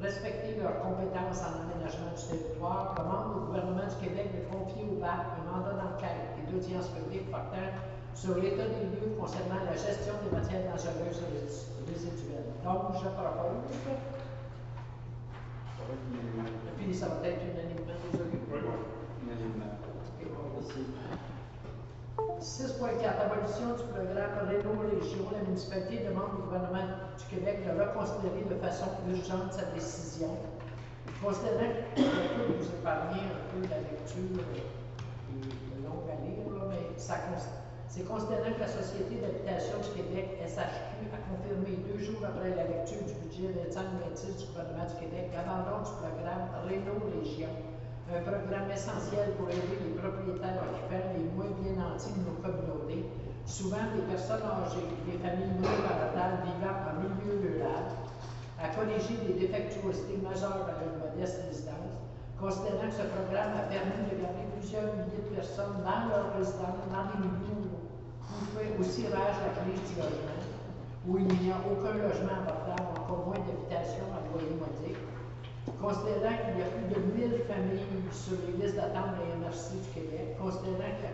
respecter leurs compétences en aménagement du territoire, demande au gouvernement du Québec de confier au BAC un mandat d'enquête et d'audience publique portant sur l'état des lieux concernant la gestion des matières dangereuses résiduelles. Donc, je propose, et puis ça va être unanimement résolu. Oui, unanimement. Ici. 6.4. Abolition du programme Réno-Région. La municipalité demande au gouvernement du Québec de reconsidérer de façon urgente sa décision. Considérant que je peux vous épargner un peu la lecture qui est longue à lire, là, mais c'est considérant que la Société d'habitation du Québec, SHQ, a confirmé 2 jours après la lecture du budget 25-26 du gouvernement du Québec l'abandon du programme Réno-Région, un programme essentiel pour aider les propriétaires occupants les moins bien nantis de nos communautés, souvent des personnes âgées, des familles monoparentales vivant en milieu rural, à corriger des défectuosités majeures à leur modeste résidence, considérant que ce programme a permis de garder plusieurs milliers de personnes dans leur résidence, dans des milieux où fait aussi rage la crise du logement, où il n'y a aucun logement abordable, encore moins d'habitation à loyer modique, considérant qu'il y a plus de 1000 familles sur les listes d'attente de la MRC du Québec, considérant que la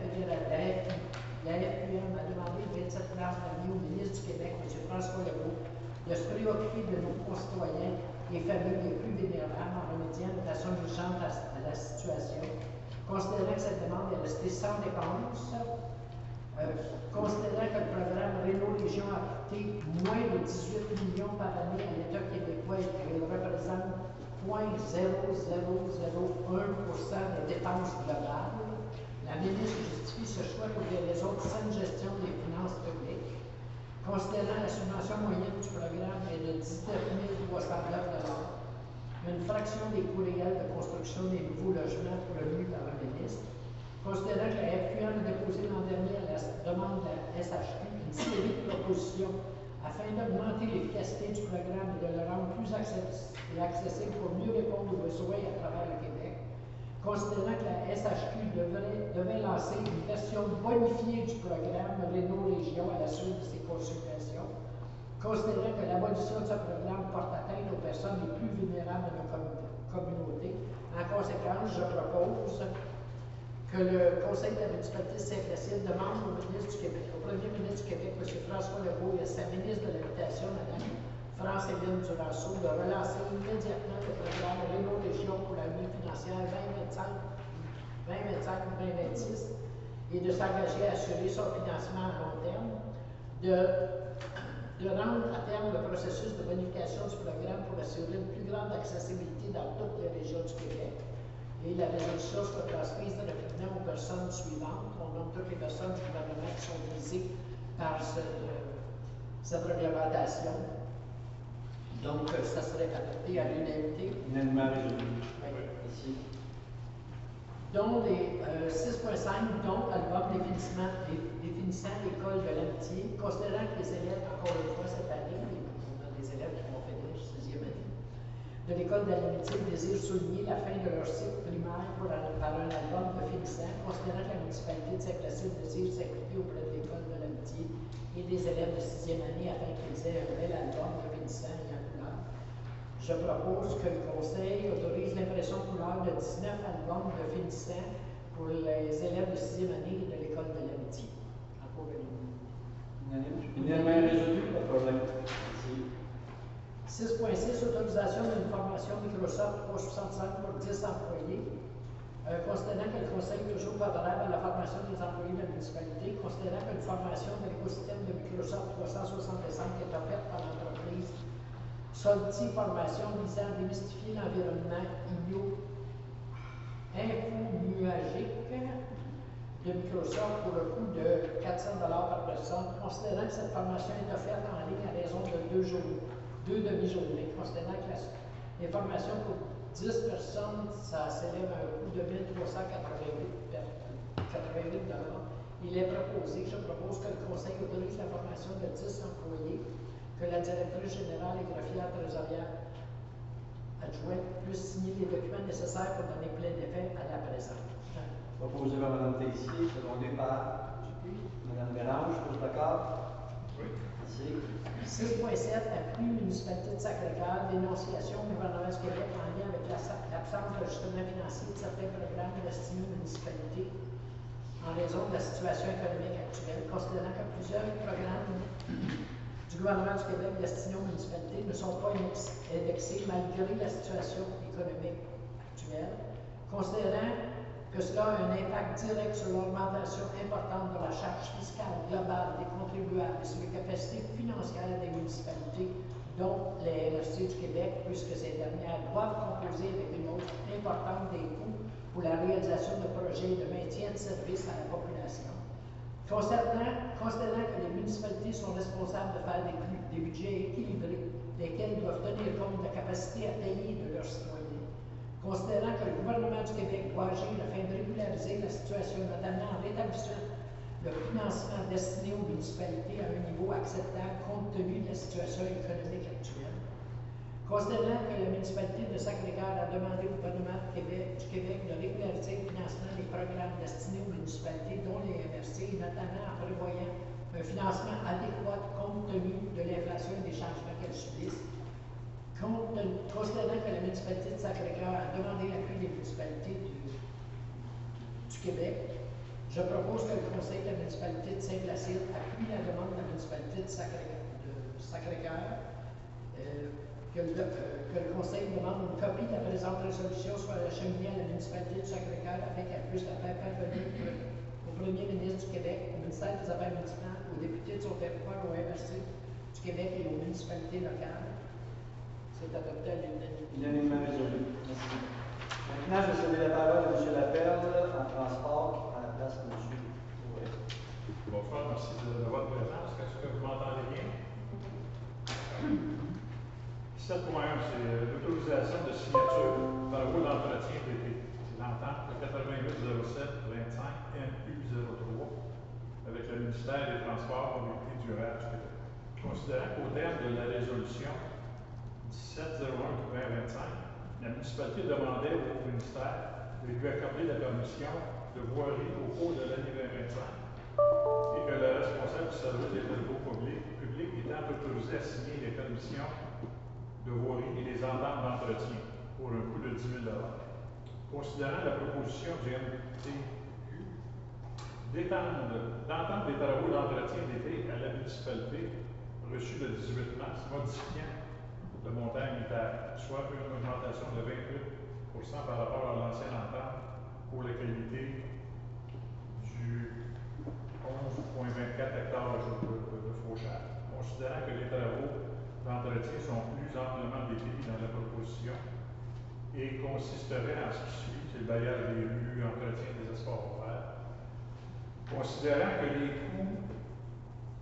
FQM a demandé 27 places d'avenir au ministre du Québec, M. François Legault, de se préoccuper de nos concitoyens et familles les plus vulnérables en remédiant de façon urgente à la situation, considérant que cette demande est restée sans réponse, considérant que le programme Réno-Région a coûté moins de 18 millions par année à l'État québécois et qu'il représente 0,0001% des dépenses globales, la ministre justifie ce choix pour des raisons de saine gestion des finances publiques. Considérant la subvention moyenne du programme est de 19 309 $, une fraction des coûts réels de construction des nouveaux logements promus par le ministre, considérant que la FQM a déposé l'an dernier à la demande de la SHQ une série de propositions afin d'augmenter l'efficacité du programme et de le rendre plus accessible pour mieux répondre aux besoins à travers le Québec, considérant que la SHQ devait lancer une version bonifiée du programme Réno-Région à la suite de ses consultations, considérant que l'abolition de ce programme porte atteinte aux personnes les plus vulnérables de nos communautés. En conséquence, je propose que le Conseil de la municipalité de Saint-Placide demande au ministre du Québec, au premier ministre du Québec, M. François Legault, et à sa ministre de l'Habitation, Mme France-Hélène Duranceau, de relancer immédiatement le programme Réno-Région pour l'année financière 2025-2026 et de s'engager à assurer son financement à long terme, de rendre à terme le processus de bonification du programme pour assurer une plus grande accessibilité dans toutes les régions du Québec. Et la résolution sera transmise rapidement aux personnes suivantes. On nomme toutes les personnes du gouvernement qui sont visées par cette réglementation. Donc, ça serait adopté à l'unanimité. Unanimement résolu. Oui. Ici. Donc, 6.5, donc, album définissant l'école de l'amitié, considérant que les élèves, encore une fois cette année, on a des élèves qui vont finir 6e année, de l'école de l'amitié désirent souligner la fin de leur cycle primaire par un album définissant, considérant que la municipalité de Saint-Placide désire s'impliquer auprès de l'école de l'amitié et des élèves de 6e année afin qu'ils aient un bel album définissant et en couleur. Je propose que le Conseil autorise l'impression couleur de 19 albums définissants pour les élèves de 6e année de l'école de l'amitié. Encore Unanimement résolu, pas de problème. Ici. 6.6, autorisation d'une formation Microsoft 365 pour 10 employés. Considérant que le Conseil est toujours favorable à la formation des employés de la municipalité, considérant qu'une formation de l'écosystème de Microsoft 365 est offerte par l'entreprise Solti Formation visant à démystifier l'environnement infonuagique de Microsoft pour le coût de 400 $ par personne, considérant que cette formation est offerte en ligne à raison de 2 demi-journées, considérant que les formations pour 10 personnes, ça s'élève à un coût de 1 388 $. Je propose que le Conseil autorise la formation de 10 employés, que la directrice générale et greffière trésorière adjointe puisse signer les documents nécessaires pour donner plein effet à la présente. Proposé par Mme Tessier, secondé par Mme Mélange, tous d'accord? Oui. Merci. 6.7, appui municipalité de Sacré-Cœur, dénonciation du gouvernement du Québec en lien avec l'absence d'ajustement financier de certains programmes destinés aux municipalités en raison de la situation économique actuelle, considérant que plusieurs programmes du gouvernement du Québec destinés aux municipalités ne sont pas indexés malgré la situation économique actuelle, considérant que cela a un impact direct sur l'augmentation importante de la charge fiscale globale des contribuables et sur les capacités financières des municipalités, dont les MRC du Québec, puisque ces dernières doivent composer avec une hausse importante des coûts pour la réalisation de projets de maintien de services à la population. Considérant que les municipalités sont responsables de faire des budgets équilibrés, lesquels doivent tenir compte de la capacité à payer de leurs citoyens. Considérant que le gouvernement du Québec doit agir afin de régulariser la situation, notamment en rétablissant le financement destiné aux municipalités à un niveau acceptable compte tenu de la situation économique actuelle. Considérant que la municipalité de Sacré-Cœur a demandé au gouvernement du Québec de régulariser le financement des programmes destinés aux municipalités, dont les MRC, et notamment en prévoyant un financement adéquat compte tenu de l'inflation et des changements qu'elles subissent. Considérant que la municipalité de Sacré-Cœur a demandé l'appui des municipalités du Québec, je propose que le conseil de la municipalité de Saint-Placide appuie la demande de la municipalité de Sacré-Cœur, que le conseil demande une copie de la présente résolution soit acheminée à la municipalité de Sacré-Cœur afin qu'elle puisse la faire parvenir au premier ministre du Québec, au ministère des Affaires municipales, aux députés de son territoire, au MRC du Québec et aux municipalités locales. C'est adopté à l'unanimité. Unanimement résolu. Merci. Maintenant, je vais céder la parole à M. Laperle en transport à la place de M. Touré. Bonsoir, merci de votre présence. Est-ce que vous m'entendez bien? 7.1, c'est l'autorisation de signature par le rôle d'entretien d'été. C'est l'entente de 8807-25 MU03 avec le ministère des Transports, Mobilité durable du Québec. Considérant qu'au terme de la résolution 1701-2025, la municipalité demandait au ministère de lui accorder la permission de voirie au cours de l'année 2025 et que le responsable du service des travaux publics étant autorisé à signer les permissions de voirie et les ententes d'entretien pour un coût de 10 000 $. Considérant la proposition du MTQ d'entendre des travaux d'entretien d'été à la municipalité reçue le 18 mars, modifiant le montant unitaire, soit une augmentation de 28% par rapport à l'ancienne entente pour la qualité du 11,24 hectares de fauchage. Considérant que les travaux d'entretien sont plus amplement décrits dans la proposition et consisteraient en ce qui suit, c'est le bailliage des rues, entretien des espaces ouverts. Considérant que les coûts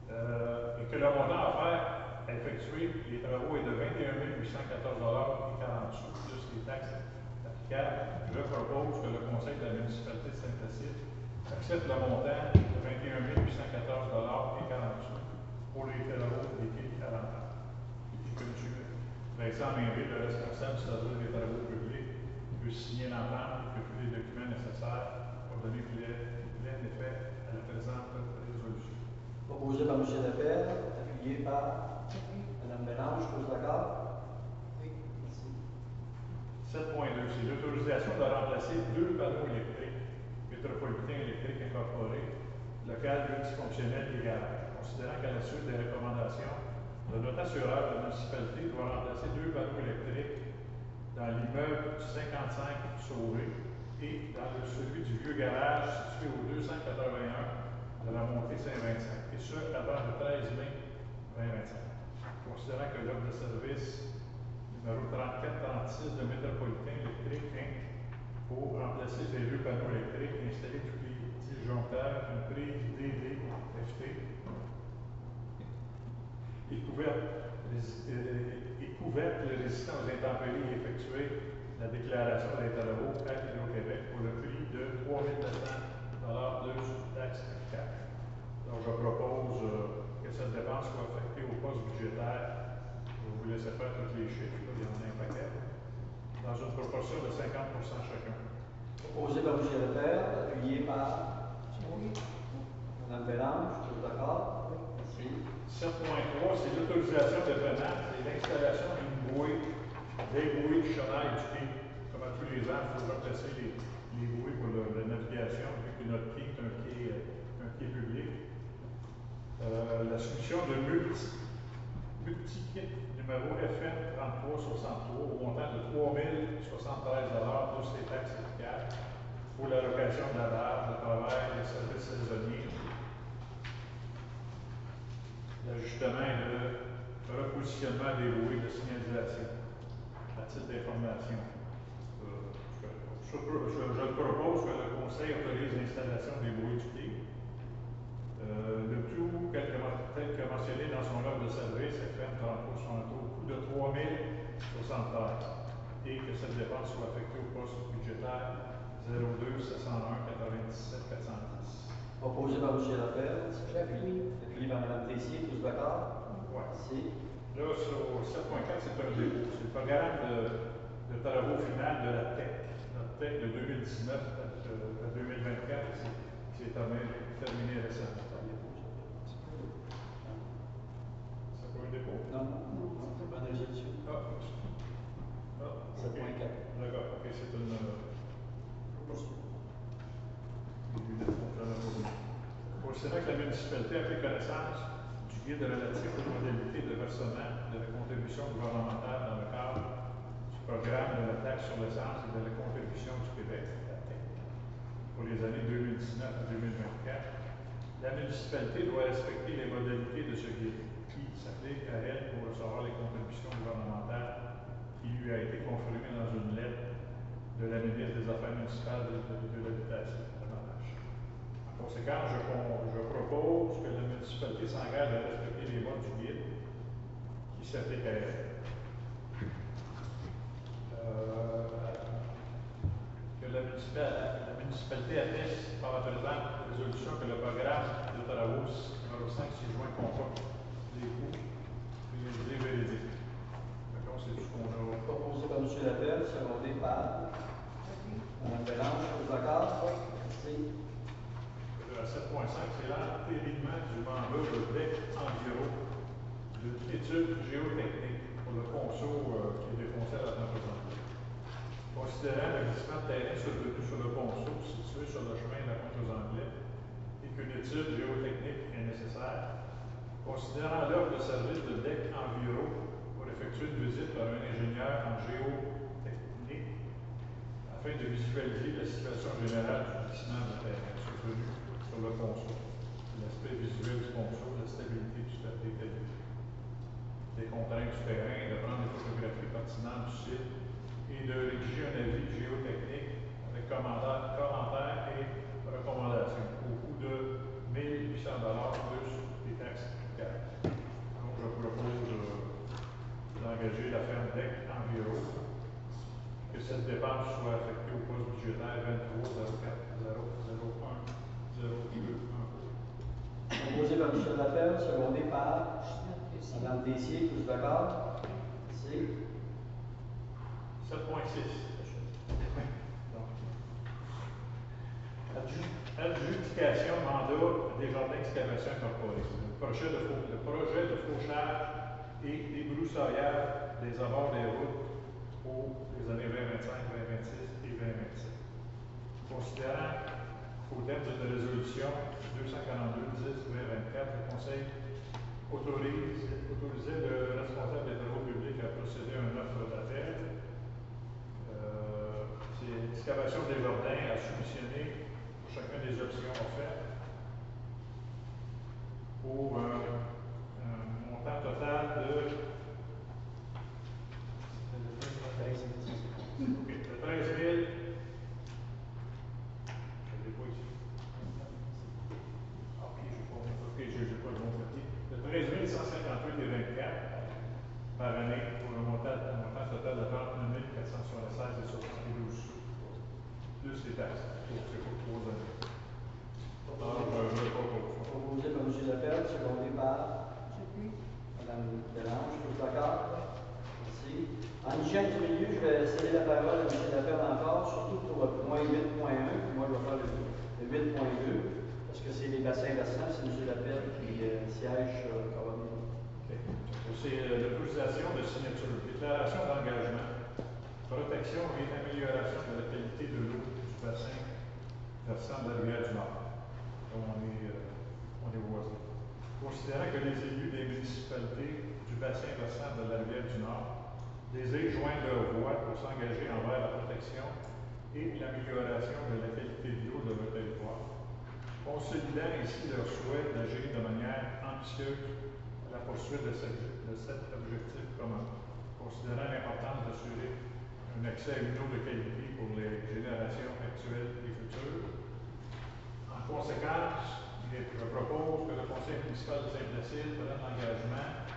et que le montant à faire effectuer les travaux est de 21 814,40 $, plus les taxes applicables, je propose que le conseil de la municipalité de Saint-Placide accepte le montant de 21 814,40 $ pour les travaux d'été à l'entente. Et que M. Vincent Mainville, le responsable du service des travaux publics, puisse signer l'entente et que tous les documents nécessaires pour donner plein effet à la présente résolution. Proposé par M. Laperle, appuyé par Mme Mélange, tous d'accord? Oui. Merci. 7.2, c'est l'autorisation de remplacer 2 panneaux électriques métropolitains électriques incorporés local multifonctionnel des garages. Considérant qu'à la suite des recommandations de notre assureur, la municipalité doit remplacer 2 panneaux électriques dans l'immeuble du 55 Sauvé et dans celui du vieux garage situé au 281 de la montée Saint-Vincent, et ce, avant le 13 mai 2025. Considérant que l'offre de service numéro 3436 de Métropolitain électrique Inc. pour remplacer ces 2 panneaux électriques et installer tous les disjoncteurs, une prise DD-FT et couverte résistant aux intempéries et effectuer la déclaration des travaux à Hydro-Québec pour le prix de 3 200 $ plus taxes applicables. Donc, je propose que cette dépense soit affectée au poste budgétaire. Je vais vous laisser faire tous les chiffres, là, il y en a un paquet, dans une proportion de 50% chacun. Proposé par M. Laperle, appuyé par Mme Mélange, tous d'accord? Oui. Merci. 7.3, c'est l'autorisation de drainage et l'installation d'une bouée, des bouées du chenal du quai. Comme à tous les ans, il faut remplacer les bouées pour la navigation, vu que notre quai est un quai public. La soumission de multi-kit numéro FN 3363 au montant de 3 073 plus les taxes applicables pour la location de la barre, le travail, les services saisonniers, l'ajustement et le repositionnement des bouées de signalisation. À titre d'information, je propose que le Conseil autorise l'installation des bouées du quai. Le tout, tel que mentionné dans son offre de service, FM 33 au coût de 3 073 et que cette dépense soit affectée au poste budgétaire 02 701 97 410. Proposé par M. Lapierre. J'appuie. Appuyé par Mme Tessier, tous d'accord? Oui. Merci. Là, sur 7.4, c'est un dépôt. C'est le programme de travaux final de la TEC. Notre TEC de 2019 à 2024, qui s'est terminé récemment. C'est pas un dépôt? Non, c'est pas une résolution. Ah, 7.4. D'accord, ok, c'est une. Au Sénat, que la municipalité a pris connaissance du guide relatif aux modalités de versement de la contribution gouvernementale dans le cadre du programme de la taxe sur l'essence et de la contribution du Québec, la TEC, pour les années 2019 à 2024. La municipalité doit respecter les modalités de ce guide qui s'applique à elle pour recevoir les contributions gouvernementales qui lui a été confirmée dans une lettre de la ministre des Affaires municipales de l'Habitation. En conséquence, je propose que la municipalité s'engage à respecter les mots du guide qui s'applique à elle. Que la municipalité atteste par la présente résolution que le programme de travaux numéro 5 ci-joint comporte les coûts et les véridiques. D'accord, c'est tout ce qu'on a. Proposé par M. Lapierre, secondé par Mme Bélange, tous d'accord? Merci. À 7.5, c'est l'entérinement du mandat de DEC Enviro de l'étude géotechnique pour le ponceau qui est défoncé à la présentation. Considérant le glissement de terrain survenu sur le ponceau situé sur le chemin de la Pointe aux Anglais et qu'une étude géotechnique est nécessaire, considérant l'offre de service de DEC Enviro pour effectuer une visite par un ingénieur en géotechnique afin de visualiser la situation générale du glissement de terrain survenu sur le ponceau, l'aspect visuel du ponceau, la stabilité du terrain, des contraintes du terrain, de prendre des photographies pertinentes du site et de rédiger un avis géotechnique avec commentaires et recommandations au coût de 1 800 plus les taxes applicables. Donc, je propose d'engager la ferme DEC Enviro, que cette dépense soit affectée au poste budgétaire 23 04 001 02 Proposé par M. Lapierre, secondé par Mme Tessier, tous d'accord? Merci. 7.6. Adjudication mandat des jardins d'excavation incorporés. Le projet de fauchage et débroussaillage des abords des routes pour les années 2025, 2026 et 2027. Considérant qu'au terme de la résolution 242-10-2024, le Conseil autorisait le responsable des travaux publics à procéder à une offre d'appel. C'est l'excavation des jardins à soumissionner pour chacune des options offertes pour un montant total de 13 000. J'ai pas le bon papier. De 13 158 et 24 par année pour un montant total de 29 476 et 72 sous. Plus les taxes. C'est pour 3 années. Alors, je ne pas. Proposé par M. Lapierre, secondé par Mme Bélange, tous d'accord? Merci. En hygiène du milieu, je vais céder la parole à M. Lapierre encore, surtout pour le point 8.1, puis moi je vais faire le 8.2, parce que c'est les bassins versants, c'est M. Lapierre qui siège comme c'est l'autorisation de signature, déclaration d'engagement, protection et amélioration de la qualité de l'eau du bassin versant de la rivière du Nord. Donc, on est voisins. Considérant que les élus des municipalités du bassin versant de la rivière du Nord désirent joindre leur voix pour s'engager envers la protection et l'amélioration de la qualité de l'eau de leur territoire, consolidant ainsi leur souhait d'agir de manière ambitieuse à la poursuite de cet objectif commun, considérant l'importance d'assurer un accès à une eau de qualité pour les générations actuelles et futures. En conséquence, je propose que le Conseil municipal de Saint-Placide prenne l'engagement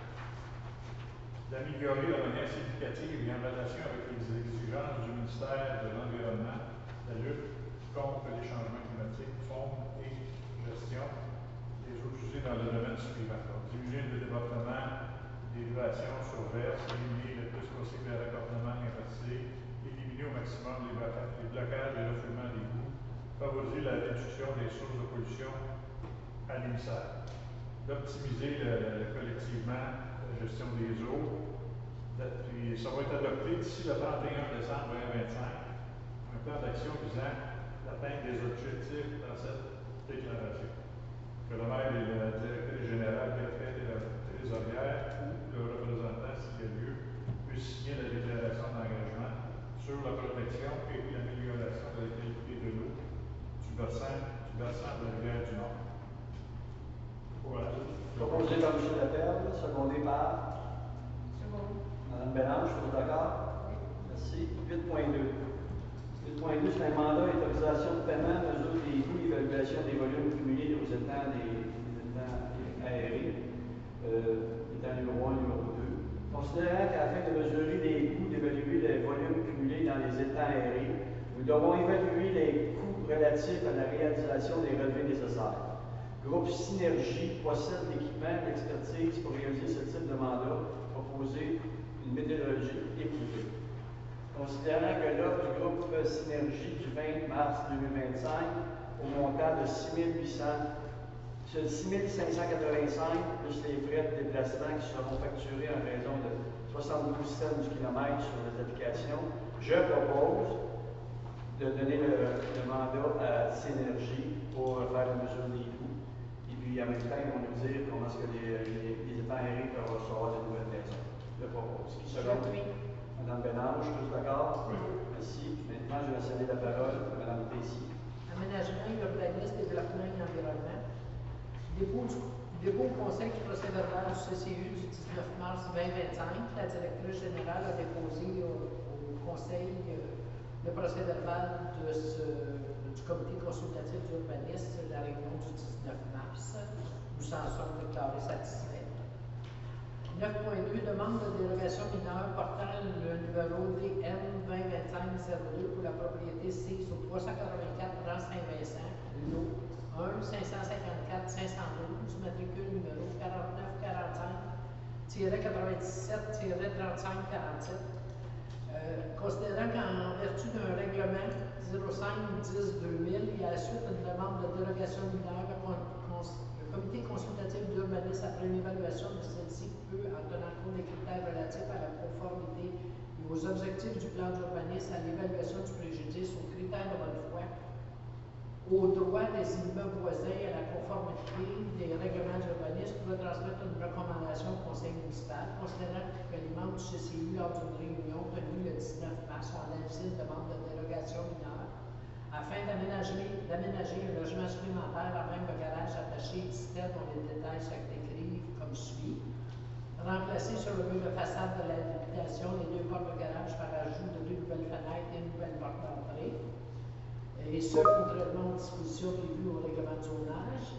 d'améliorer de manière significative et en relation avec les exigences du ministère de l'Environnement, la lutte contre les changements climatiques, faune et gestion des eaux usées dans le domaine suivant. Donc, diminuer le développement des relations sur verse, éliminer le plus possible les raccordements inversés, éliminer au maximum les blocages et refoulements d'égouts, favoriser la réduction des sources de pollution à l'émissaire, d'optimiser collectivement la gestion des eaux. Puis ça va être adopté d'ici le 31 décembre 2025, un plan d'action visant l'atteinte des objectifs dans cette déclaration. Que le maire et la directrice générale, trésorière ou le représentant, s'il y a lieu, puissent signer la déclaration d'engagement sur la protection et l'amélioration de la qualité de l'eau du bassin de la rivière du Nord. Voilà. Proposé par M. Laperle, secondé par Mme Bélange, vous êtes d'accord? Oui. Merci. 8.2. 8.2, c'est un mandat et autorisation de paiement, mesure des coûts, évaluation des volumes cumulés aux étangs aérés, étant numéro 1, numéro 2. Considérant qu'à la fin de mesurer les coûts, d'évaluer les volumes cumulés dans les étangs aérés, nous devons évaluer les coûts relatifs à la réalisation des relevés nécessaires. Groupe Synergie possède l'équipement d'expertise pour réaliser ce type de mandat, proposer une méthodologie éprouvée. Considérant que l'offre du groupe Synergie du 20 mars 2025 au montant de 6 585 plus les frais de déplacement qui seront facturés en raison de 72 cents du kilomètre sur les applications, je propose de donner le mandat à Synergie pour faire la mesure des coûts. Et puis en même temps, ils vont nous dire comment est-ce que les étangs aérés peuvent recevoir de nouvelles maisons. Je propose. Mme Bélange, tous d'accord? Oui. Merci. Maintenant, je vais céder la parole à Mme Tessier. Aménagement, urbanisme, développement et environnement. Dépôt au Conseil du procès-verbal du CCU du 19 mars 2025. La directrice générale a déposé au Conseil le procès-verbal du comité consultatif d'urbanisme de la réunion du 19 mars. Nous en sommes déclarés satisfaits. 9.2, demande de dérogation mineure portant le numéro DM 2025-02 pour la propriété sise au 384 rang Saint-Vincent, lot 1 554 512, matricule numéro 4945-97-3547. Considérant qu'en vertu d'un règlement 05-10-2000 et à la suite d'une demande de dérogation mineure, le comité consultatif d'urbanisme, après une évaluation de celle-ci, peut, en tenant compte des critères relatifs à la conformité et aux objectifs du plan d'urbanisme, à l'évaluation du préjudice, aux critères de bonne foi, aux droits des immeubles voisins et à la conformité des règlements d'urbanisme, doit transmettre une recommandation au conseil municipal, considérant que les membres du CCU, lors d'une réunion tenue le 19 mars, ont analysé une demande de dérogation mineure afin d'aménager un logement supplémentaire à même le garage attaché existant dont les détails se décrivent comme suit. Remplacer sur le mur de façade de l'habitation les deux portes de garage par ajout de 2 nouvelles fenêtres et une nouvelle porte d'entrée. Et ce, contrairement aux dispositions prévues au règlement de zonage.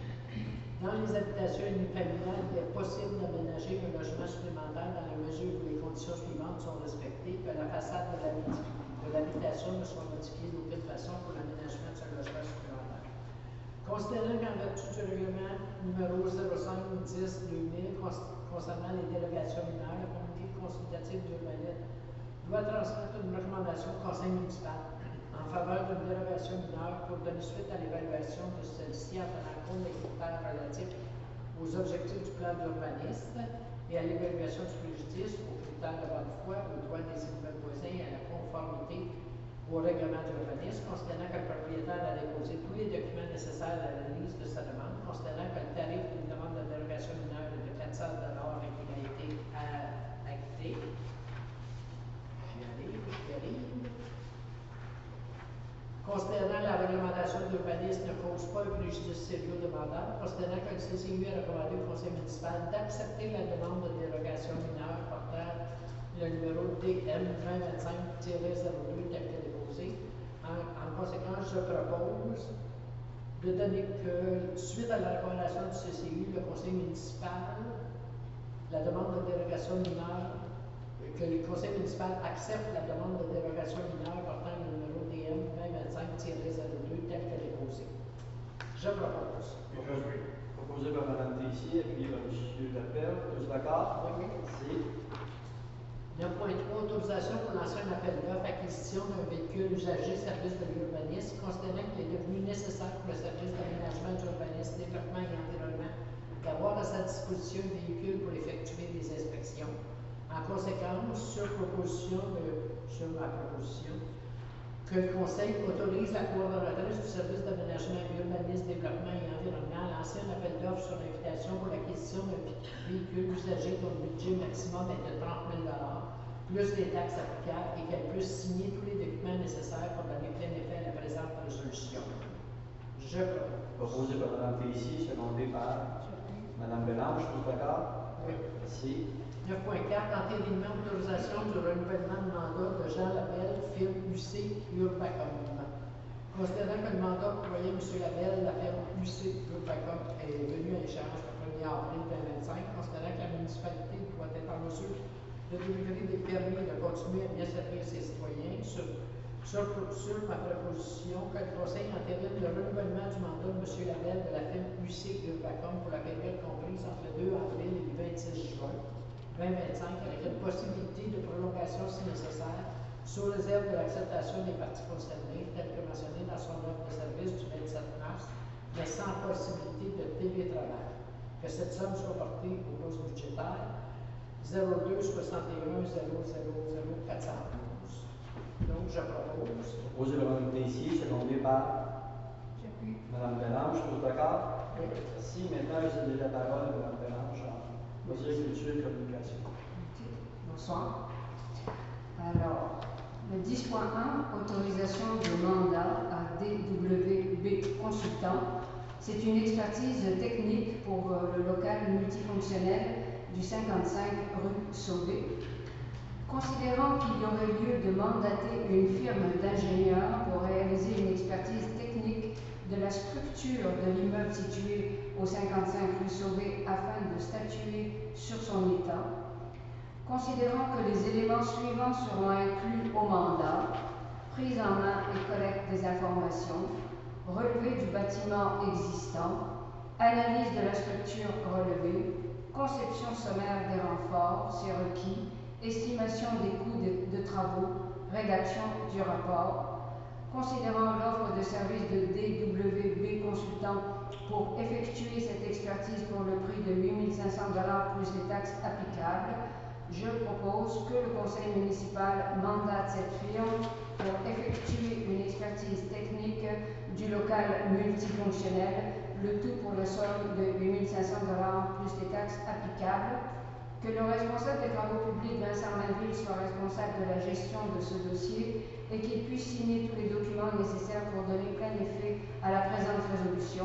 Dans les habitations unifamiliales, il est possible d'aménager un logement supplémentaire dans la mesure où les conditions suivantes sont respectées, que la façade de l'habitation ne soit modifiée d'aucune façon pour l'aménagement de ce logement supplémentaire. Considérant qu'en vertu du règlement numéro 05-10-2000 concernant les dérogations mineures, le comité consultatif d'urbanisme doit transmettre une recommandation au conseil municipal en faveur d'une dérogation mineure pour donner suite à l'évaluation de celle-ci en tenant compte des critères relatifs aux objectifs du plan d'urbanisme et à l'évaluation du préjudice, au critère de bonne foi, aux droits des immeubles voisins et à la conformité au règlement d'urbanisme, considérant que le propriétaire a déposé tous les documents nécessaires à l'analyse de sa demande, considérant que le tarif d'une demande de dérogation mineure est de 400 $ et qu'il a été acté. J'y arrive. Considérant la réglementation de l'urbanisme ne cause pas un préjudice sérieux au demandeur, considérant que le CCU a recommandé au conseil municipal d'accepter la demande de dérogation mineure portant le numéro DM 2025-02 tel que déposé. En conséquence, je propose de donner que, suite à la recommandation du CCU, le conseil municipal, la demande de dérogation mineure, que le conseil municipal accepte la demande de dérogation mineure portant le numéro DM 2025-02 tel que déposé. Je propose. Proposé par Mme Tessier, appuyé par M. Lapelle. Tous d'accord? Oui. Merci. 9.3, autorisation pour lancer un appel d'offres acquisition d'un véhicule usagé service de l'urbanisme, considérant qu'il est devenu nécessaire pour le service d'aménagement d'urbanisme, développement et environnement d'avoir à sa disposition un véhicule pour effectuer des inspections. En conséquence, sur ma proposition, que le Conseil autorise la coordonnatrice du service d'aménagement urbanisme, développement et environnement à lancer un appel d'offres sur l'invitation pour l'acquisition d'un véhicule usagé dont le budget maximum est de 30 000 $, plus les taxes applicables, et qu'elle puisse signer tous les documents nécessaires pour donner plein effet à la présente résolution. Je propose. Proposé par Mme Tessier, secondé par Mme Bélange. Tous d'accord? Oui. Merci. 9.4, entérinement, autorisation du renouvellement de mandat de Jean Labelle, firme UC Urbacom. Considérant que le mandat employé M. Labelle, la firme UC Urbacom, est venu à échéance le 1er avril 2025, considérant que la municipalité doit être en mesure de délivrer des permis et de continuer à bien servir ses citoyens, sur ma proposition que le Conseil entérine le renouvellement du mandat de M. Labelle de la firme UC Urbacom pour la période comprise entre le 2 avril et le 26 juin 2025, avec une possibilité de prolongation si nécessaire, sous réserve de l'acceptation des parties concernées, telles que mentionnées dans son offre de service du 27 mars, mais sans possibilité de télétravail. Que cette somme soit portée au poste budgétaire 02 61 000 412. Donc, je propose. Proposé par Mme Tessier, secondé par Mme Bélange. Tous d'accord? Oui. Merci. Maintenant, je cède la parole à Mme Bélange en culture et communication. Bonsoir. Alors, le 10.1, autorisation de mandat à DWB Consultant. C'est une expertise technique pour le local multifonctionnel du 55 rue Sauvé. Considérant qu'il y aurait lieu de mandater une firme d'ingénieurs pour réaliser une expertise technique de la structure de l'immeuble situé au 55 rue Sauvé afin de statuer sur son état, considérant que les éléments suivants seront inclus au mandat: prise en main et collecte des informations, relevé du bâtiment existant, analyse de la structure relevée, conception sommaire des renforts, si requis, estimation des coûts de travaux, rédaction du rapport. Considérant l'offre de service de DWB Consultant pour effectuer cette expertise pour le prix de 8 500 $ plus les taxes applicables, je propose que le conseil municipal mandate cette firme pour effectuer une expertise technique du local multifonctionnel, le tout pour la somme de 8 500 $ plus les taxes applicables, que le responsable des travaux publics, Vincent Mainville, soit responsable de la gestion de ce dossier et qu'il puisse signer tous les documents nécessaires pour donner plein effet à la présente résolution,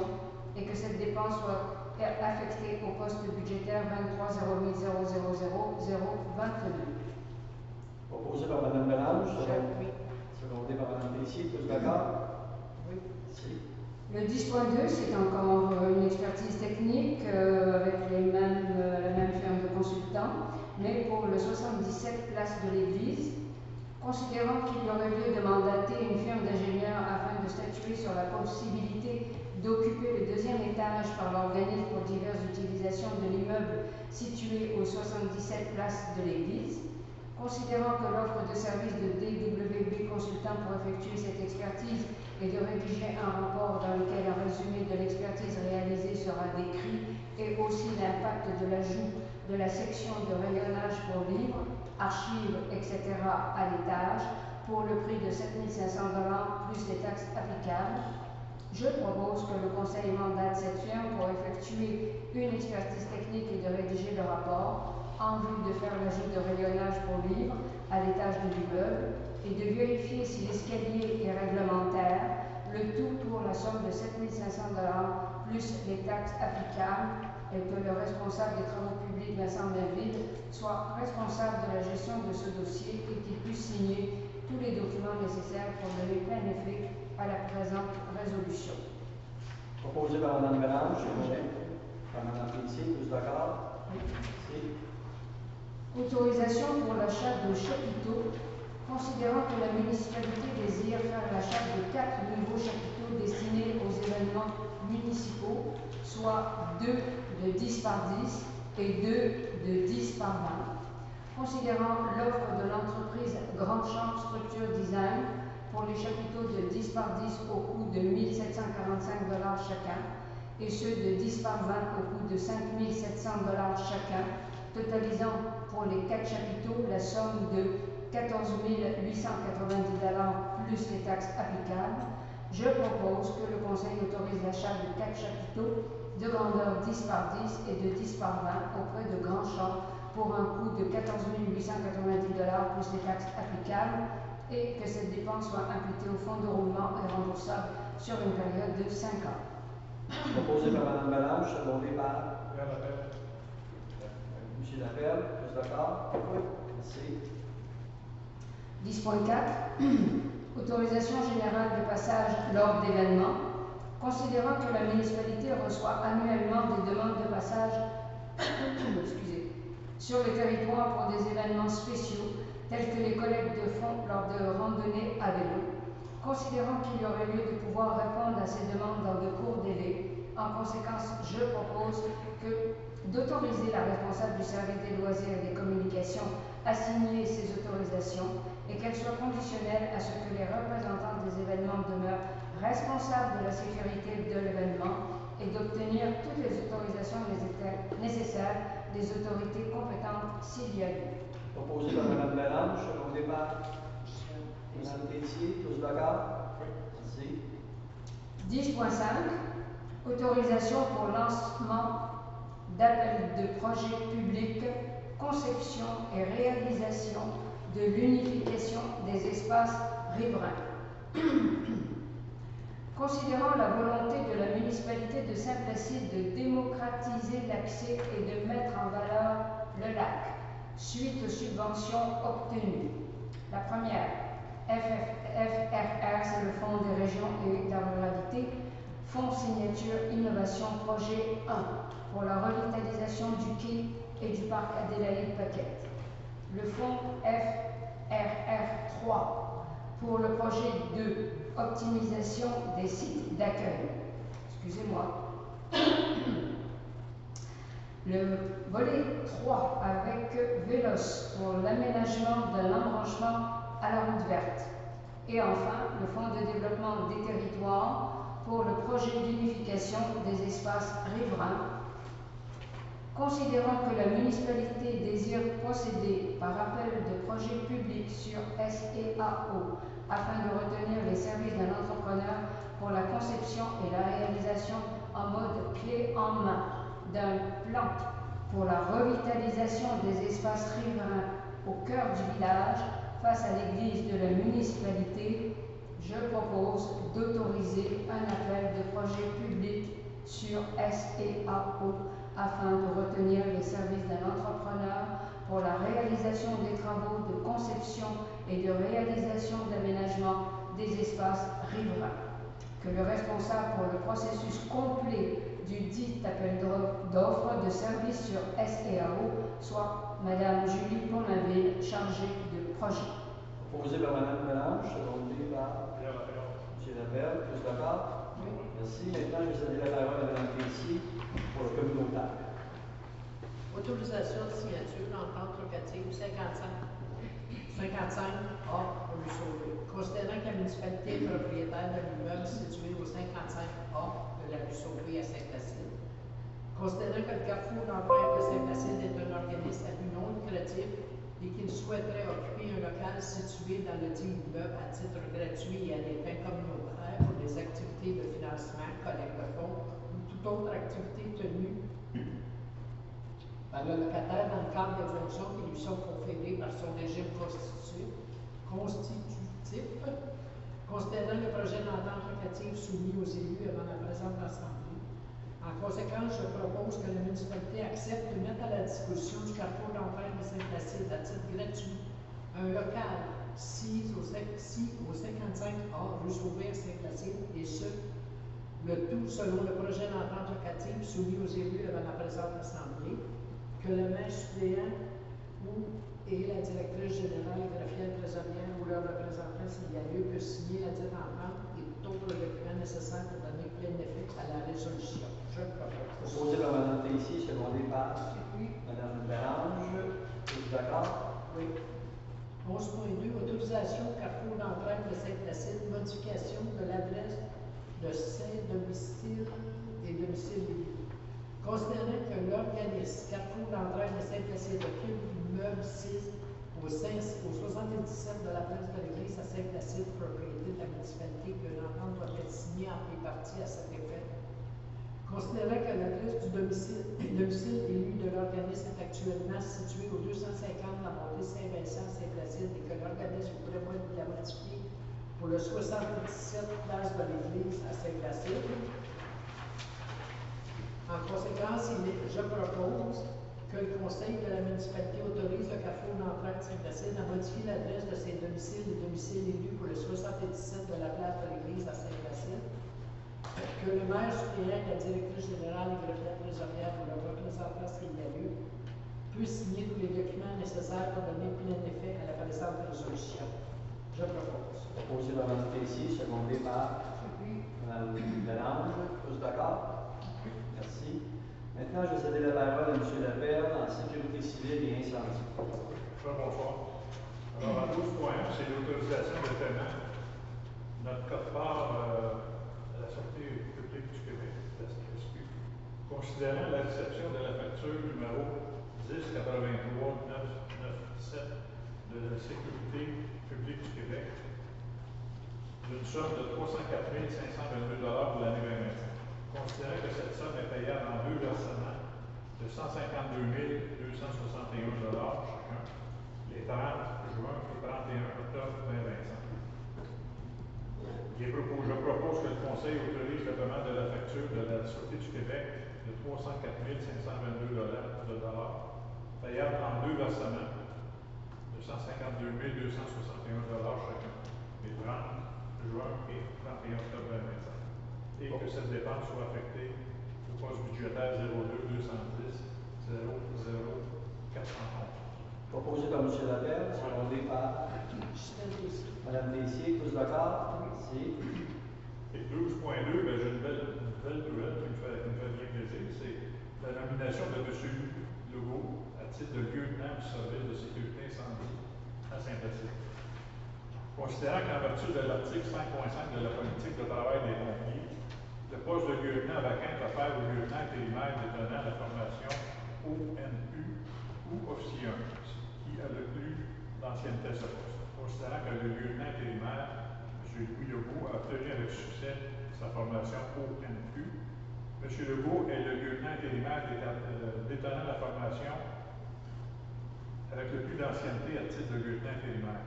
et que cette dépense soit affectée au poste budgétaire 23 000 000 022. Proposé par Mme Bélange, Oui. secondé par Mme Tessier. Tous d'accord? Oui. Merci. Le 10.2, c'est encore une expertise technique avec la même firme de consultants, mais pour le 77 place de l'église. Considérant qu'il y aurait lieu de mandater une firme d'ingénieurs afin de statuer sur la possibilité d'occuper le deuxième étage par l'organisme pour diverses utilisations de l'immeuble situé au 77 place de l'église. Considérant que l'offre de service de DWB Consultant pour effectuer cette expertise et de rédiger un rapport dans lequel un résumé de l'expertise réalisée sera décrit et aussi l'impact de l'ajout de la section de rayonnage pour livres, archives, etc. à l'étage pour le prix de 7 500 $ plus les taxes applicables. Je propose que le Conseil mandate cette firme pour effectuer une expertise technique et de rédiger le rapport en vue de faire l'ajout de rayonnage pour livres à l'étage de l'immeuble et de vérifier si l'escalier est réglementaire, le tout pour la somme de 7 500 $ plus les taxes applicables, et que le responsable des travaux publics, Vincent Mainville, soit responsable de la gestion de ce dossier et qu'il puisse signer tous les documents nécessaires pour donner plein effet à la présente résolution. Proposé par Mme Mélange, secondé par Mme Pelletier, tous d'accord? Merci. Autorisation pour l'achat de chapiteaux, considérant que la municipalité désire faire l'achat de 4 nouveaux chapiteaux destinés aux événements municipaux, soit 2 de 10 par 10 et 2 de 10 par 20. Considérant l'offre de l'entreprise Grande Chambre Structure Design pour les chapiteaux de 10 par 10 au coût de 1 745 $ chacun et ceux de 10 par 20 au coût de 5 700 $ chacun, totalisant pour les 4 chapiteaux la somme de 14 890 $ plus les taxes applicables. Je propose que le Conseil autorise l'achat de 4 chapiteaux de grandeur 10 par 10 et de 10 par 20 auprès de Grand Champ pour un coût de 14 890 $ plus les taxes applicables et que cette dépense soit imputée au fonds de roulement et remboursable sur une période de 5 ans. Proposé par Mme Mélange, secondé par Faire l'appel. M. Lapelle, tous d'accord? Oui. Merci. 10.4 Autorisation générale de passage lors d'événements. Considérant que la municipalité reçoit annuellement des demandes de passage sur le territoire pour des événements spéciaux tels que les collectes de fonds lors de randonnées à vélo, considérant qu'il y aurait lieu de pouvoir répondre à ces demandes dans de courts délais, en conséquence, je propose d'autoriser la responsable du service des loisirs et des communications à signer ces autorisations et qu'elles soient conditionnelles à ce que les représentants des événements demeurent responsables de la sécurité de l'événement et d'obtenir toutes les autorisations nécessaires des autorités compétentes s'il y a lieu. Proposé par Mme Mélange, secondé par Mme Pelletier, tous d'accord? Oui. Merci. 10.5 Autorisation pour lancement d'appel de projets publics, conception et réalisation de l'unification des espaces riverains. Considérant la volonté de la municipalité de Saint-Placide de démocratiser l'accès et de mettre en valeur le lac, suite aux subventions obtenues. La première, FRR, c'est le Fonds des régions et de la ruralité, Fonds signature innovation projet 1 pour la revitalisation du quai et du parc Adélaïde-Paquette. Le Fonds FRR 3 pour le projet 2, optimisation des sites d'accueil. Excusez-moi. Le volet 3 avec Vélos pour l'aménagement de l'embranchement à la route verte. Et enfin, le Fonds de développement des territoires pour le projet d'unification des espaces riverains. Considérant que la municipalité désire procéder par appel de projets publics sur SEAO afin de retenir les services d'un entrepreneur pour la conception et la réalisation en mode clé en main d'un plan pour la revitalisation des espaces riverains au cœur du village face à l'église de la municipalité, je propose d'autoriser un appel de projet public sur SEAO afin de retenir les services d'un entrepreneur pour la réalisation des travaux de conception et de réalisation d'aménagement des espaces riverains. Que le responsable pour le processus complet du dit appel d'offres de services sur SEAO soit Mme Julie Pomainville, chargée de projet. Proposé par Mme Mélange, secondé par M. Lapelle, tous d'accord? Oui. Merci. Maintenant, je vais céder la parole à Mme Pelletier pour le communautaire. Autorisation de signature d'entente locative 55A rue Sauvé. Considérant que la municipalité est propriétaire de l'immeuble situé au 55A de la rue Sauvé à Saint-Placide. Considérant que le Carrefour d'Entraide de Saint-Placide est un organisme à but non lucratif et qu'il souhaiterait occuper un local situé dans le dit immeuble à titre gratuit et à des fins communautaires pour des activités de financement, collecte de fonds ou toute autre activité tenue par le locataire dans le cadre des fonctions qui lui sont conférées par son régime constitutif, considérant le projet d'entente locative soumis aux élus avant la présente assemblée. En conséquence, je propose que la municipalité accepte de mettre à la disposition du Carrefour d'Entraide de Saint-Placide à titre gratuit un local 6 au 55A rue Sauveur Saint-Placide et ce, le tout selon le projet d'entente locative soumis aux élus avant la présente assemblée, que le maire suppléant et la directrice générale et greffière trésorière ou leur représentant s'il y a lieu peut signer la dite entente et tout autre document nécessaire pour donner plein effet à la résolution. Je le propose. Proposé par Mme Tessier, secondé par Oui. Mme Bélange. Êtes-vous d'accord? Oui. 11.2. Autorisation Carrefour d'Entraide de Saint-Placide, modification de l'adresse de ses domiciles et domiciles. Considérant que l'organisme Carrefour d'Entraide de Saint-Placide occupe l'immeuble 6 au 77 de la place de l'église à Saint-Placide, propriété de la municipalité, qu'une entente doit être signée entre les parties à cet effet. Considérant que l'adresse du domicile élu de l'organisme est actuellement située au 250 de la montée Saint-Vincent Saint-Placide et que l'organisme prévoit de la modifier pour le 77 place de l'église à Saint-Placide. En conséquence, je propose que le conseil de la municipalité autorise le Carrefour d'Entraide Saint-Placide à modifier l'adresse de ses domiciles et domiciles élus pour le 77 de la place de l'église à Saint-Placide, que le maire suppléant, la directrice générale et greffière trésorière ou le représentant s'il y a lieu puisse signer tous les documents nécessaires pour donner plein effet à la présente résolution. Je propose. Proposé par Mme Tessier, secondé par Mme Bélange. Tous d'accord? Merci. Maintenant, je vais céder la parole à M. Lapelle en sécurité civile et incendie. Bonsoir. Alors, à 12.1, c'est l'autorisation de paiement. Notre code-part à la Sûreté publique du Québec, la SQ, considérant la réception de la facture numéro 1083-997 de la Sécurité publique du Québec d'une somme de 304 522 pour l'année 2025. Considérant que cette somme est payable en deux versements de 152 261 chacun, les 30 juin et 31 octobre 2025. Je propose que le Conseil autorise le paiement de la facture de la Sûreté du Québec de 304 522 payable en deux versements de 152 261 chacun, les 30 juin et 31 octobre 2025. Et que cette dépense soit affectée au poste budgétaire 02 210 00 411. Proposé par M. Lapelle, secondé par Mme Tessier. Tous d'accord? Merci. Et 12.2, ben, j'ai une nouvelle nouvelle qui me fait bien plaisir. C'est la nomination de M. Legault à titre de lieutenant du service de sécurité incendie à Saint-Placide. Considérant qu'en vertu de l'article 5.5 de la politique de travail des pompiers, le poste de lieutenant vacant est offert au lieutenant intérimaire détenant la formation ONU ou officier 1, qui a le plus d'ancienneté à ce poste. Considérant que le lieutenant intérimaire, M. Louis Legault, a obtenu avec succès sa formation ONU, M. Legault est le lieutenant intérimaire détenant la formation avec le plus d'ancienneté à titre de lieutenant intérimaire.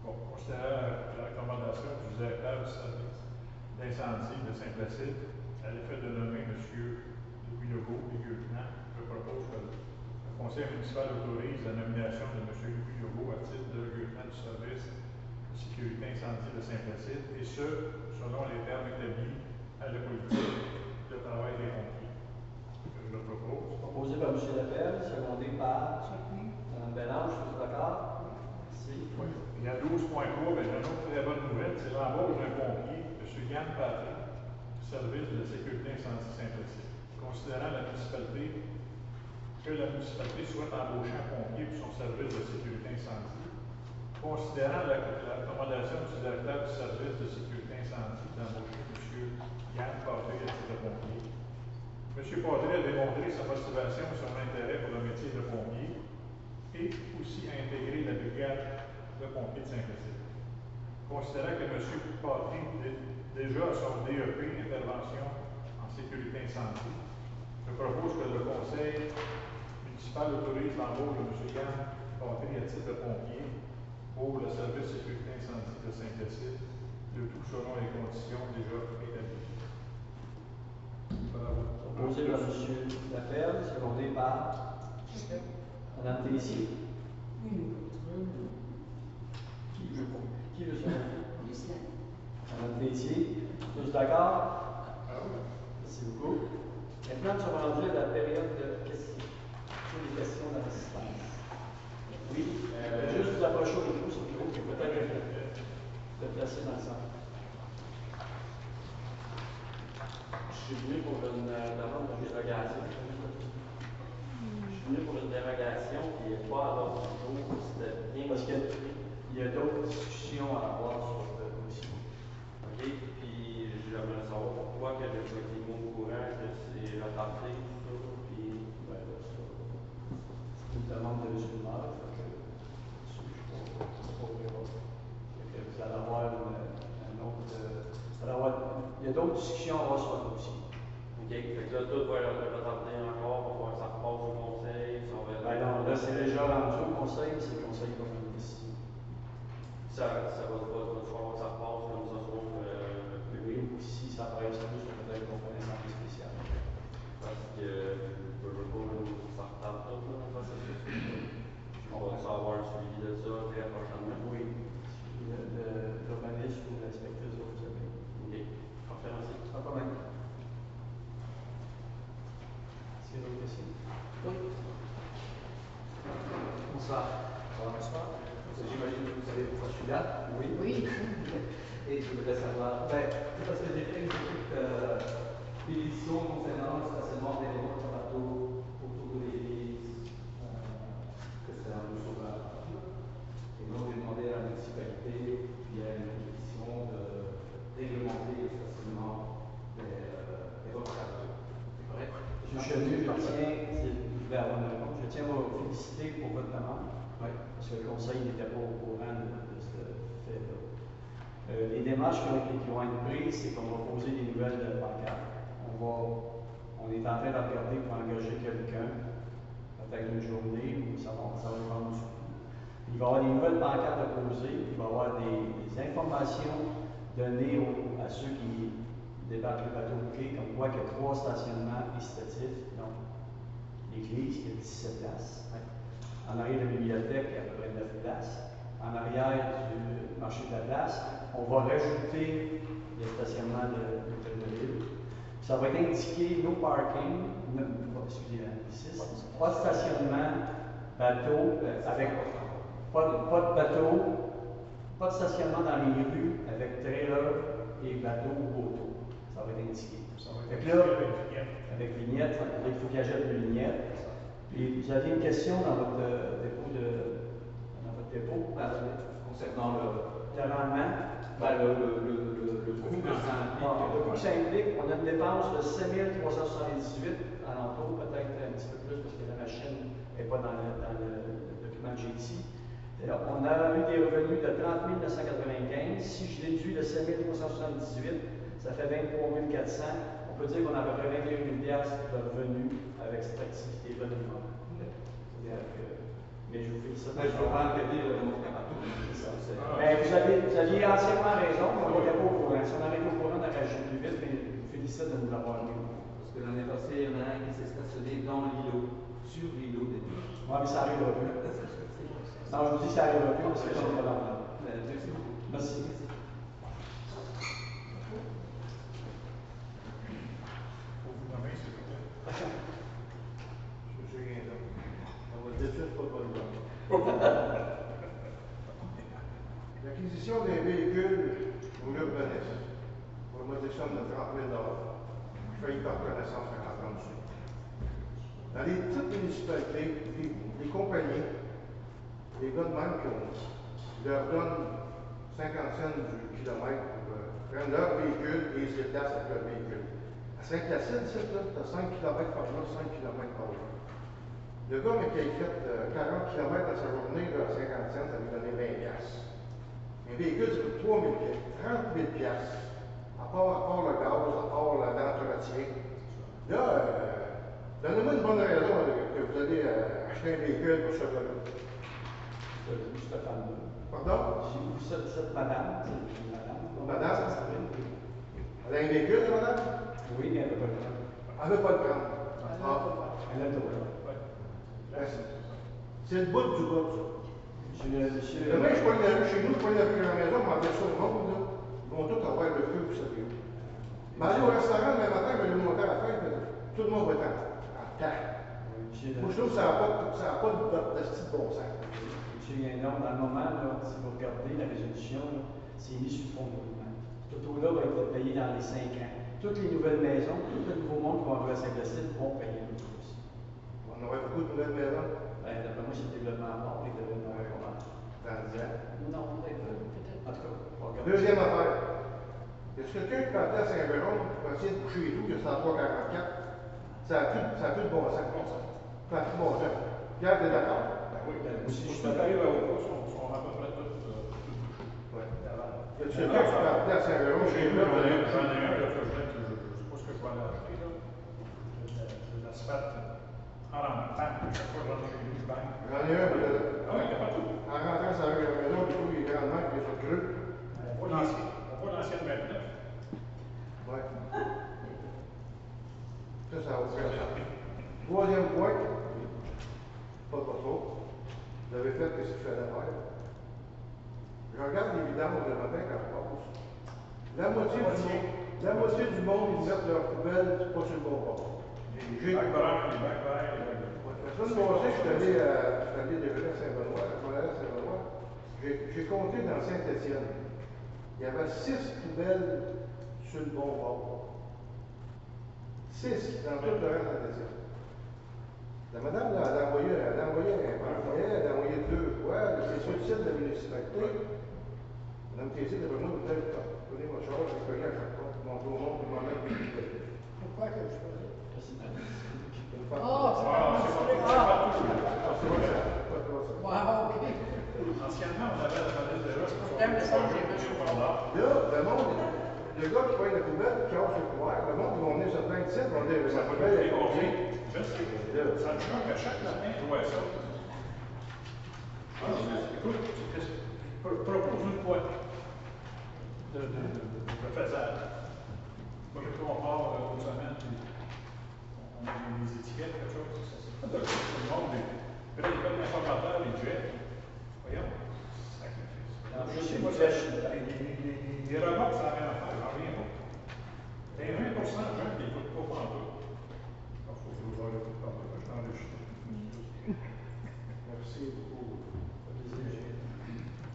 Bon, considérant la recommandation du directeur du service d'incendie de Saint-Placide, à l'effet de nommer M. Louis Legault et lieutenant, je propose que le conseil municipal autorise la nomination de M. Louis Legault à titre de lieutenant du service de sécurité incendie de Saint-Placide, et ce, selon les termes établis à la politique de travail des pompiers. Je le propose. Proposé par M. Lapelle, secondé par Mme Bélange. Tous d'accord? Merci. Oui. Et à 12.3, ben, j'ai une autre très bonne nouvelle, c'est l'embauche d'un pompier, M. Yann Patrick, du service de la sécurité incendie Saint-Placide. Considérant que la municipalité souhaite embaucher un pompier pour son service de sécurité incendie, considérant la recommandation du directeur du service de sécurité incendie d'embaucher M. Yann Patrick à titre de pompier, M. Patry a démontré sa motivation et son intérêt pour le métier de pompier et aussi a intégré la brigade de pompiers de Saint-Clotilde. Considérant que M. Patry déjà a son DEP intervention en sécurité incendie, je propose que le conseil municipal autorise l'embauche de M. Yann Patry à titre de pompier pour le service sécurité incendie de Saint-Clotilde, le tout selon les conditions déjà établies. Proposé par M. Laperle, secondé par Mme Tessier. Qui veut ça? Mme Tessier. Tous d'accord? Merci beaucoup. Maintenant, nous sommes rendus à la période de questions. Des questions d'assistance. Oui, juste vous approcher au micro, s'il vous plaît, peut-être de placer dans le centre. Je suis venu pour une demande de dérogation. Je suis venu pour une dérogation qui n'est pas à l'ordre du jour. C'était bien. Parce qu'il y a d'autres discussions à avoir sur ce dossier. OK. Puis j'aimerais savoir pourquoi que j'ai pas été mis au courant que c'est retardé, tout ça. Puis. Ben, là, c'est une demande de M. le maire. Je ne sais pas au bureau. Vous allez avoir un autre. Il y a d'autres discussions à avoir sur le dossier. OK. Fait que là, tout va être retardé encore pour voir que ça repasse au conseil. Ça va... Ben non, là, c'est déjà rendu au conseil, c'est le conseil qui va prendre une décision. Ça va falloir que ça repasse comme ça soit Oui, si ça paraît plus, peut-être qu'on fait un centre spécial. parce que je veux pas ça retarde tout là, en processus. On va savoir le suivi de ça très prochainement. Oui. L'urbanisme ou l'inspectrice de vous avez. OK. Parfait, merci. Pas de problème. Est-ce qu'il y a d'autres questions? Oui. Bonsoir. Bonsoir. J'imagine que vous savez pourquoi je suis là. Oui. Oui. Et je voudrais savoir, c'est parce que j'ai fait une petite pétition concernant le stationnement des bateaux autour de l'église, que c'est un peu sauvage. Et donc j'ai demandé à la municipalité, via une pétition, de réglementer le stationnement des autres bateaux. C'est correct? Je tiens à vous féliciter pour votre demande. Oui. Parce que le conseil n'était pas au courant de ce fait-là. Les démarches qui vont être prises, c'est qu'on va poser des nouvelles pancartes. On est en train de regarder pour engager quelqu'un, peut-être une journée, ou ça va dépendre du coup. Il va y avoir des nouvelles pancartes à poser, il va y avoir des informations données à ceux qui débarquent le bateau au quai, comme quoi il y a 3 stationnements incitatifs. Donc, l'église, qui a 17 places. En arrière de la bibliothèque, il y a à peu près 9 places. En arrière du marché de la place, on va rajouter des stationnements de l'hôtel de ville. Ça va être indiqué no parking, pas de stationnement, bateau, avec pas de bateau, pas de stationnement dans les rues avec trailer et bateau ou auto. Ça va être indiqué. Fait que là, avec vignette, il faut qu'il achète une vignette. Puis vous aviez une question dans votre dépôt Concernant le rendement. le coût que ça implique. Le coût que ça implique, on a une dépense de 7 378 à l'entour, peut-être un petit peu plus parce que la machine n'est pas dans le document que j'ai ici. On a eu des revenus de 30 995. Si je déduis le 7 378, ça fait 23 400. On peut dire qu'on a à peu près 21 000 de revenus avec cette activité-là de moment. Mais je vous fais ça. Je ne veux pas enquêter de mon bateau. Mais vous aviez entièrement raison, mais on n'était pas au courant. Si on avait été au courant, on aurait agi plus vite, mais je vous félicite de nous l'avoir mis. Parce que l'année passée, il y en a un qui s'est stationné dans l'îlot, sur l'îlot des deux. Oui, mais ça arrivera plus. Non, je vous dis que ça arrivera plus parce que j'en ai pas d'enfant. Merci beaucoup. Merci. Faut vous nommer, s'il vous plaît. Je sais rien d'autre. On va dire ça, pas de bonne. L'acquisition d'un véhicule pour l'urbanisme, pour une somme de 30 000 je fais y partir à 150 ans dessus. Dans les petites municipalités, les compagnies, les gars de même qui leur donnent 50 cents du kilomètre pour prendre leur véhicule et ils se déplacent avec leur véhicule. À Saint-Placide, tu as 5 km par là, 5 km par là. Le gars, mais qui a fait 40 km à sa journée, là, à 50 cents, ça lui donnait 20 piastres. Un véhicule, ça coûte 3 000 piastres, 30 000 piastres. À part le gaz, à part l'entretien. Là, donnez-moi une bonne raison que vous allez acheter un véhicule pour ce gars-là. Cette femme-là. Pardon? J'ai vu cette madame, c'est une madame. Madame? Ça s'appelle? Elle a un véhicule, madame? Oui, mais elle ne veut pas le prendre. Elle ne veut pas le prendre. Elle a le droit. C'est le bout du bout, ça. Monsieur. Demain, je pogne la rue chez nous, je pogne la rue à la maison, on m'en fait ça au monde, là. Ils vont tous avoir le feu pour ça. Mais aller au restaurant demain matin, je vais lui monter à la fête, tout le monde va être en temps. Moi, je trouve que ça n'a pas de style de bon sens. Monsieur Guindon, dans le moment, là, si vous regardez la résolution, c'est mis sur le fond de roulement. Cet auto-là va être payé dans les 5 ans. Toutes les nouvelles maisons, tout le nouveau monde qui va arriver à Saint-Placide vont payer le plus. On aurait beaucoup de nouvelles maisons D'après moi, c'est le développement mort, les développements comment? dans 10 ans. Non, peut-être. En tout cas, on va regarder. Deuxième affaire. Y a quelqu'un qui partait à Saint-Véron pour essayer de coucher et tout, il y a 103-44? Ça a plus de bon sens. Ça a plus de bon sens. Pierre, t'es d'accord? Oui, si je suis arrivé à Haute-Course, on à peu près tout bouché. Oui. Y a quelqu'un qui partait à Saint-Véron J'ai chez vu, nous? j'en ai un, là, que je sais pas ce que je vais aller acheter, là. De l'asphalte en rentrant, chaque fois que j'en ai vu, je bang. J'en ai un, Ah oui, il n'y a pas tout. en rentrant sur la maison, du coup, il est grandement, il est sur le creux. On voit l'ancienne 29. Oui. Ça va faire ça. Troisième point, pas trop. Vous avez fait ce qu'il fallait faire. Je regarde les vidanges le matin quand je passe. La moitié du monde, ils mettent leurs poubelles pas sur le bon bord. Les bacs verts, les bacs verts, les bacs La semaine passée, je suis allé déjeuner à Saint-Benoît, à Saint-Benoît. J'ai compté dans Saint-Étienne. Il y avait 6 poubelles sur le bon bord. 6 dans tout le reste de Saint-Étienne. La madame, là, elle a envoyé un pamphlet, elle a envoyé 2 fois, c'est sur le site de la municipalité. Madame Tessier, d'après moi, peut-être, prenez votre charge, je vais payer à chaque fois, mon dos monde, pour moi-même, puis je vais. Pourquoi que je faisais? Pas Ah, c'est Ah, c'est pas tout. Wow, ok. Anciennement, on avait la valise de l'os. J'aime ça, j'ai vu sur le Là, le monde, le gars qui prend la poubelle, qui casse le couvert, le monde, ils vont venir se plaindre de ça, ils vont dire, Ça la peut poubelle est être combien? Je sais. Ça me choque à chaque matin, je vois ça. Ah, écoute, propose une fois de faisage. Moi, j'ai pris mon part l'autre semaine, puis on a des étiquettes, quelque chose. C'est pas de tout le monde. Puis là, il y a l'informateur, les jets. Voyons, sacrifice. Moi, les robots, ça n'a rien à faire, j'en reviens pas. Il y a 20% de gens qui n'écoutent pas pantoute. Il faut que vous voyez tout pantoute, je t'enregistre. Merci beaucoup.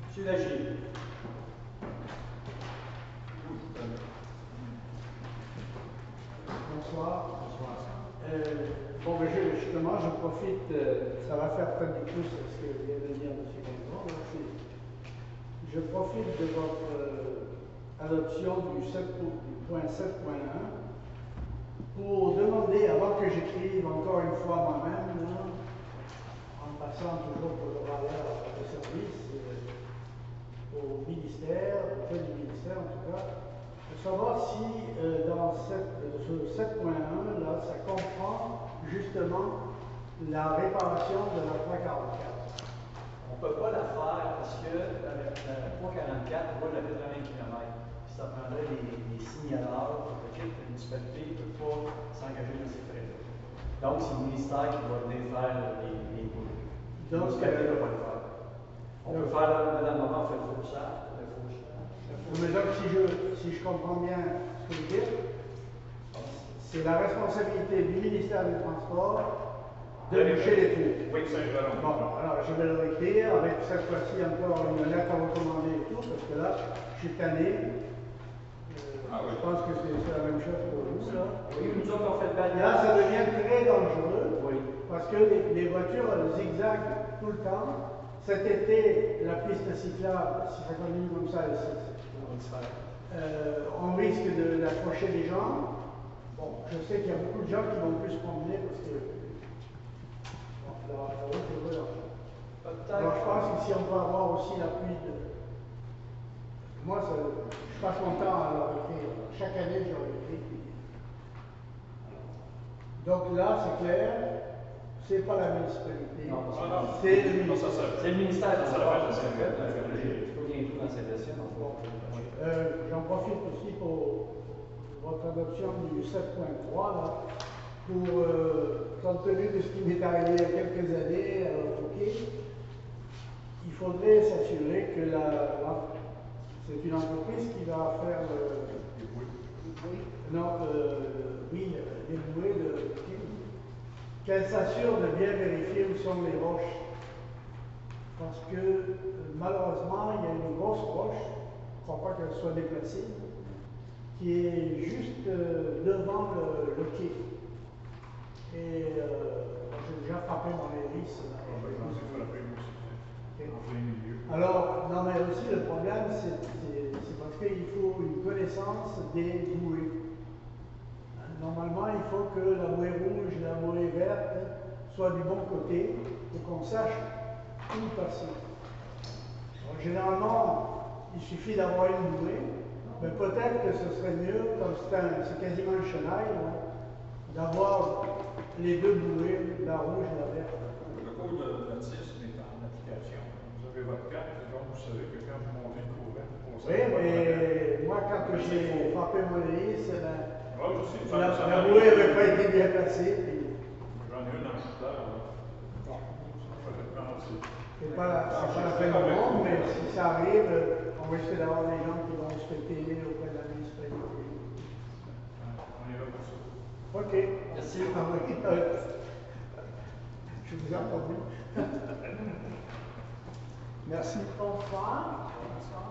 Monsieur Lagier. Bonsoir. Bon, ben, justement, je profite, ça va faire pas du tout ce que vient de dire M. Guindon. Je profite de votre adoption du point 7.1 pour demander, avant que j'écrive encore une fois moi-même, en passant toujours pour le valeur de service au ministère, auprès du ministère en tout cas, de savoir si dans ce 7.1, là, ça comprend justement la réparation de la 344. On ne peut pas la faire parce que la 344 roule à 80 km. Ça prendrait des signaleurs pour que la municipalité ne peut pas s'engager dans ces frais-là. Donc, c'est le ministère qui va venir faire les boules. La municipalité ne peut pas le faire. On peut faire, madame Maman, on fait le fauchage. Mais donc, si je comprends bien ce que vous dites, c'est la responsabilité du ministère du Transport de boucher les trous. Oui, Saint-Jérôme. Bon, alors je vais le écrire avec cette fois-ci encore une lettre à recommander et tout, parce que là, je suis tanné. Je pense que c'est la même chose pour vous, là. Oui, nous autres, on fait le balayage. Là, ça devient très dangereux, Oui. parce que les voitures, elles zigzaguent tout le temps. Cet été, la piste cyclable, si ça continue comme ça, on risque d'accrocher les gens. Bon, je sais qu'il y a beaucoup de gens qui vont plus se promener parce que bon, la route est relâchée. Alors je pense que si on peut avoir aussi l'appui de... Moi, je passe mon temps à leur écrire. Chaque année, je leur écris. Donc là, c'est clair, c'est pas la municipalité. Non, c'est le ministère. C'est le ministère de la Santé. Je peux bien tout dans cette session. J'en profite aussi pour votre adoption du 7.3 là, pour, compte tenu de ce qui m'est arrivé il y a quelques années à Fouquet, il faudrait s'assurer que c'est une entreprise qui va faire les bouées qu'elle s'assure de bien vérifier où sont les roches. Parce que malheureusement, il y a une grosse roche, je ne crois pas qu'elle soit déplacée, qui est juste devant le quai. Et j'ai déjà frappé mon hélice. Alors, non, mais aussi le problème, c'est parce qu'il faut une connaissance des bouées. Normalement, il faut que la bouée rouge et la bouée verte soient du bon côté pour qu'on sache où passer. Alors, généralement, il suffit d'avoir une bouée, mais peut-être que ce serait mieux, comme c'est quasiment un chenail, d'avoir les deux bouées, la rouge et la verte. Le code de l'autisme est en application. Vous avez votre carte, donc vous savez que quand vous montez le courant, oui, mais moi, quand j'ai frappé mon hélice, la bouée n'avait pas été bien placée. J'en ai une dans le secteur. C'est pas la peine du monde, mais si ça arrive, on risque d'avoir des gens qui vont se péter auprès de la municipalité. On est là pour ça. OK. Merci. Je vous en prie. Merci. Bonsoir.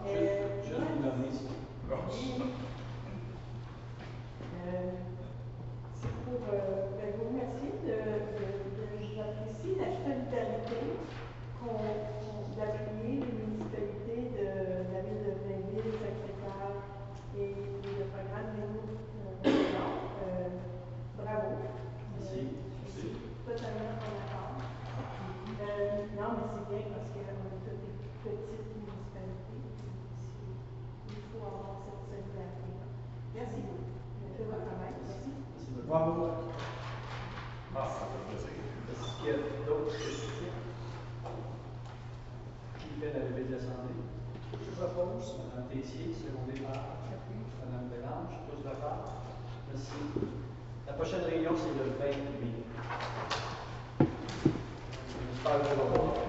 Je vous nomme ici. C'est pour vous remercier j'apprécie la solidarité d'appuyer les municipalités de la ville de Blainville, Sacré-Cœur et le programme bravo. Merci. Je suis totalement en accord. Non, mais c'est bien parce qu'on est toutes des petites municipalités. Il faut avoir cette solidarité. Merci beaucoup. De votre travail. Merci. Bravo. Ah, ça fait plaisir. Est-ce qu'il y a d'autres questions? Qui fait la levée de l'Assemblée? Je propose. Madame Tessier, secondé par Madame Delange, tous d'accord? Merci. La prochaine réunion, c'est le 20 mai. J'espère que vous allez voir.